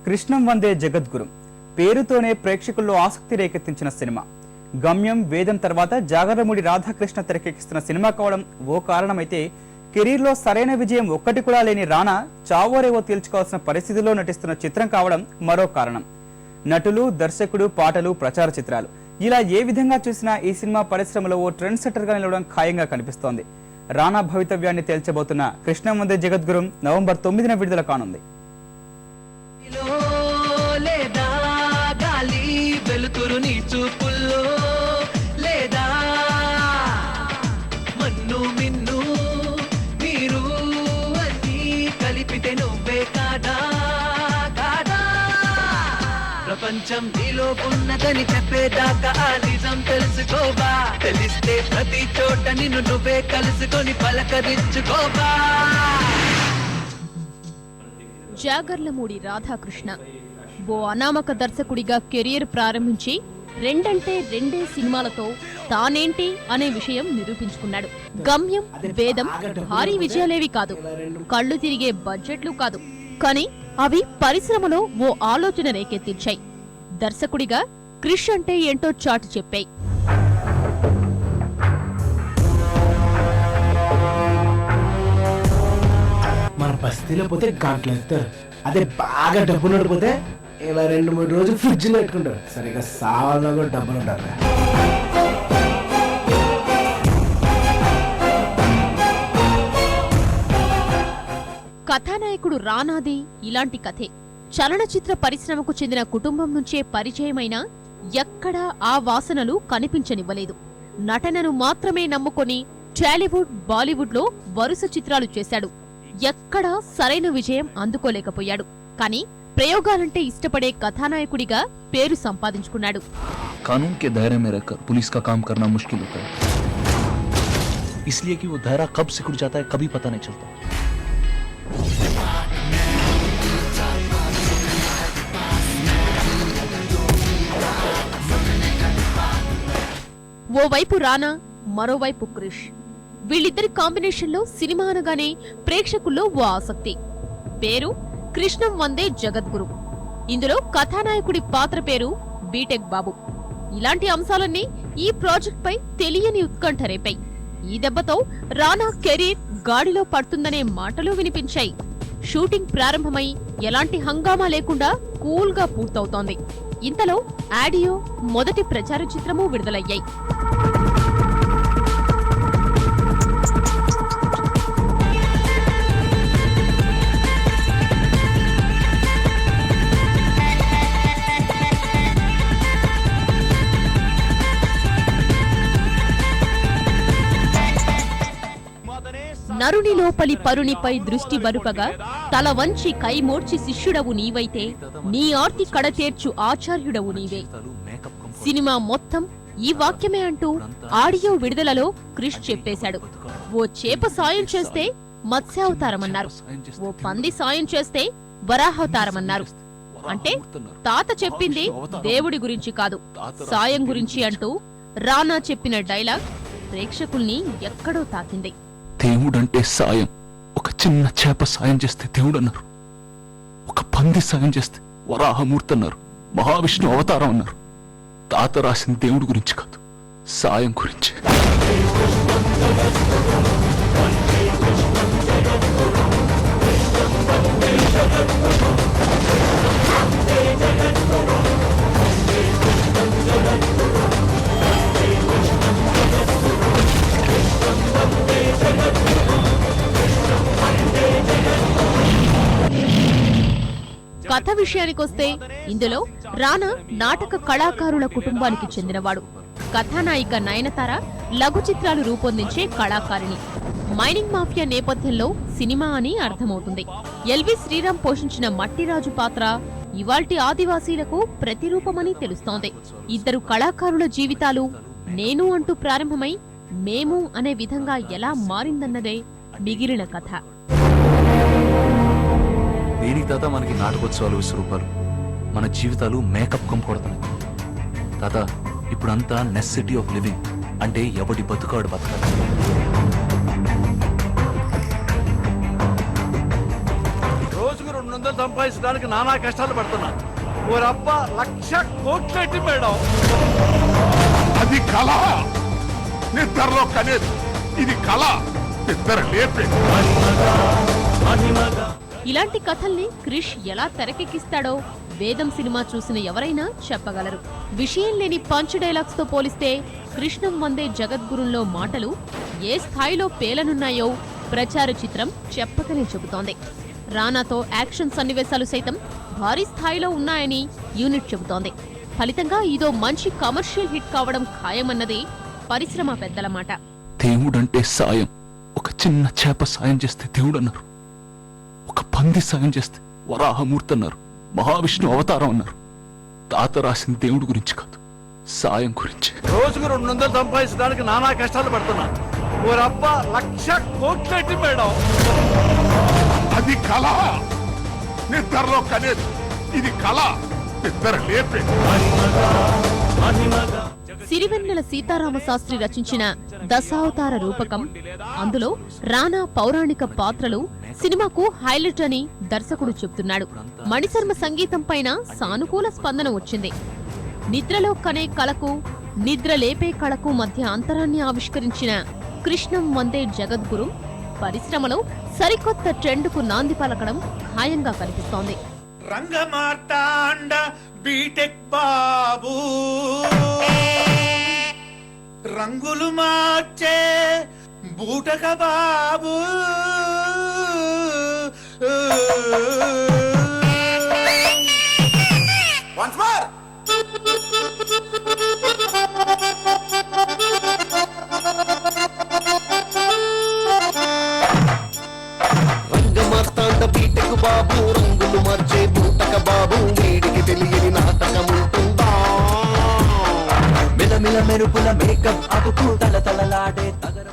కృష్ణం వందే జగద్గురు పేరుతోనే ప్రేక్షకుల్లో ఆసక్తి రేకెత్తించిన సినిమా. గమ్యం, వేదం తర్వాత జాగర్లమూడి రాధాకృష్ణ తెరకెక్కిస్తున్న సినిమా కావడం ఓ కారణమైతే, కెరీర్లో సరైన విజయం ఒక్కటి కూడా లేని రానా చావోరేవో తేల్చుకోవాల్సిన పరిస్థితిలో నటిస్తున్న చిత్రం కావడం మరో కారణం. నటులు, దర్శకుడు, పాటలు, ప్రచార చిత్రాలు ఇలా ఏ విధంగా చూసినా ఈ సినిమా పరిశ్రమలో ఓ ట్రెండ్ సెట్టర్గా నిలవడం ఖాయంగా కనిపిస్తోంది. రానా భవితవ్యాన్ని తేల్చబోతున్న కృష్ణం వందే జగద్గురు నవంబర్ 9న విడుదల కానుంది. ప్రపంచం నీలో ఉన్నదని చెప్పేదాకా ఆ నిజం తెలుసుకోవా. తెలిస్తే ప్రతి చోట నిన్ను నువ్వే కలుసుకొని పలకరించుకోవా. జాగర్లమూడి రాధాకృష్ణ ఓ అనామక దర్శకుడిగా కెరీర్ ప్రారంభించి రెండంటే రెండే సినిమాలతో తానేంటి అనే విషయం నిరూపించుకున్నాడు. గమ్యం, వేదం భారీ విజయాలేవి కాదు, కళ్ళు తిరిగే బడ్జెట్లు కాదు, కానీ అవి పరిశ్రమలో ఓ ఆలోచన రేకెత్తించాయి. దర్శకుడిగా క్రిష్ అంటే ఏంటో చాటి చెప్పాయి. మన బస్తీలో పోతే గంటలు ఎత్తారు, అదే బాగా డబ్బులు నడిపోతే ఇలా 2-3 రోజులు ఫ్రిడ్జ్ పెట్టుకుంటారు. సరిగ్గా సావాలో కూడా డబ్బులు ఉంటారు. కథానాయకుడు రానాది ఇలాంటి కథే. చలనచిత్ర పరిశ్రమకు చెందిన కుటుంబం నుంచే పరిచయమైన ఎక్కడా ఆ వాసనలు కనిపించనివ్వలేదు. నటనను మాత్రమే నమ్ముకొని టాలీవుడ్, బాలీవుడ్ లో వరుస చిత్రాలు చేశాడు. ఎక్కడా సరైన విజయం అందుకోలేకపోయాడు. కానీ ప్రయోగాలంటే ఇష్టపడే కథానాయకుడిగా పేరు సంపాదించుకున్నాడు. कानून के दायरे में रहकर पुलिस का काम करना मुश्किल होता है, इसलिए कि वो दायरा कब सिकुड़ जाता है कभी पता नहीं चलता. ఓవైపు రానా, మరోవైపు క్రిష్. వీళ్ళిద్దరి కాంబినేషన్లో సినిమా అనగానే ప్రేక్షకుల్లో ఓ ఆసక్తి. పేరు కృష్ణం వందే జగద్గురు. ఇందులో కథానాయకుడి పాత్ర పేరు బీటెక్ బాబు. ఇలాంటి అంశాలన్నీ ఈ ప్రాజెక్ట్ పై తెలియని ఉత్కంఠ రేపాయి. ఈ దెబ్బతో రానా కెరీర్ గాడిలో పడుతుందనే మాటలు వినిపించాయి. షూటింగ్ ప్రారంభమై ఎలాంటి హంగామా లేకుండా కూల్ గా పూర్తవుతోంది. ఇంతలో ఆడియో, మొదటి ప్రచార చిత్రమూ విడుదలయ్యాయి. నరుని లోపలి పరునిపై దృష్టి బరుపగా తల వంచి కైమోర్చి శిష్యుడవు నీవైతే నీ ఆర్తి కడతేర్చు ఆచార్యుడవు నీవే. సినిమా మొత్తం ఈ వాక్యమే అంటూ ఆడియో విడుదలలో క్రిష్ చెప్పేశాడు. ఓ చేప సాయం చేస్తే మత్స్యావతారమన్నారు, ఓ పంది సాయం చేస్తే వరాహవతారమన్నారు. అంటే తాత చెప్పింది దేవుడి గురించి కాదు, సాయం గురించి అంటూ రానా చెప్పిన డైలాగ్ ప్రేక్షకుల్ని ఎక్కడో తాకింది. దేవుడంటే సాయం. ఒక చిన్న చేప సాయం చేస్తే దేవుడు అన్నారు, ఒక పంది సాయం చేస్తే వరాహమూర్తి అన్నారు, మహావిష్ణు అవతారం అన్నారు. తాత రాసిన దేవుడి గురించి కాదు, సాయం గురించి. కథ విషయానికొస్తే ఇందులో రానా నాటక కళాకారుల కుటుంబానికి చెందినవాడు. కథానాయిక నయనతార లఘు చిత్రాలు రూపొందించే కళాకారిణి. మైనింగ్ మాఫియా నేపథ్యంలో సినిమా అని అర్థమవుతుంది. ఎల్వి శ్రీరామ్ పోషించిన మట్టిరాజు పాత్ర ఇవాల్టి ఆదివాసీలకు ప్రతిరూపమని తెలుస్తోంది. ఇద్దరు కళాకారుల జీవితాలు నేను అంటూ ప్రారంభమై మేము అనే విధంగా ఎలా మారిందన్నదే మిగిలిన కథ. దేనికి తాత మనకి నాటకోత్సవాలు, విశ్వరూపాలు, మన జీవితాలు మేకప్ కంపడుతున్నాయి తాత. ఇప్పుడంతా నెసెసిటీ ఆఫ్ లివింగ్, అంటే ఎవడి బతుకాడు బతకాలి. రోజుకు 200 సంపాదించడానికి నానా కష్టాలు పడుతున్నా. ఓరబ్బా 1,00,000 కోట్లెట్టి మేడం. అది కళ, నిద్రలో కనేది. ఇది కళ, నిద్ర లేపే. ఇలాంటి కథల్ని క్రిష్ ఎలా తెరకెక్కిస్తాడో వేదం సినిమా చూసిన ఎవరైనా చెప్పగలరు. విషయం లేని పంచ్ డైలాగ్స్ తో పోలిస్తే కృష్ణం వందే జగద్గురుంలో మాటలు ఏ స్థాయిలో పేలనున్నాయో ప్రచార చిత్రం చెప్పకనే చెబుతోంది. రానాతో యాక్షన్ సన్నివేశాలు సైతం భారీ స్థాయిలో ఉన్నాయని యూనిట్ చెబుతోంది. ఫలితంగా ఇదో మంచి కమర్షియల్ హిట్ కావడం ఖాయమన్నది పరిశ్రమ పెద్దల మాట. దేవుడంటే సాయం. ఒక చిన్న చేప సాయం చేస్తే దేవుడు అన్నారు. ఒక పంది సాయం చేస్తే వరాహమూర్తి అన్నారు. మహావిష్ణు అవతారం అన్నారు. తాత రాసిన దేవుడి గురించి కాదు, సాయం గురించి. రోజుకు 200 సంపాదించడానికి నానా కష్టాలు పడుతున్నా. ఓరబ్బా 1,00,000 కోట్లెట్టి మేడం. అది కళ, నిద్రలో కనేది. ఇది కళ, నిద్ర లేపే. సిరివెన్నెల సీతారామ శాస్త్రి రచించిన దశావతార రూపకం, అందులో రానా పౌరాణిక పాత్రలు సినిమాకు హైలైట్ అని దర్శకుడు చెబుతున్నాడు. మణిశర్మ సంగీతం పైన సానుకూల స్పందన వచ్చింది. నిద్రలో కనే కళకు, నిద్ర లేపే కళకు మధ్య అంతరాన్ని ఆవిష్కరించిన కృష్ణం వందే జగద్గురు పరిశ్రమలో సరికొత్త ట్రెండ్కు నాంది పలకడం ఖాయంగా కనిపిస్తోంది. రంగమార్తాండ బీటెక్ బాబు, రంగులు మార్చే బూటక బాబు. Once more. రంగమార్తాండ బీటెక్ బాబు, రంగులు మార్చే బూటక బాబు. వీడికి తెలియని నాటకం ఉంటుందా? మిలమిల మెరుపుల మేకప్ అతుకు తలతలలాడే తగర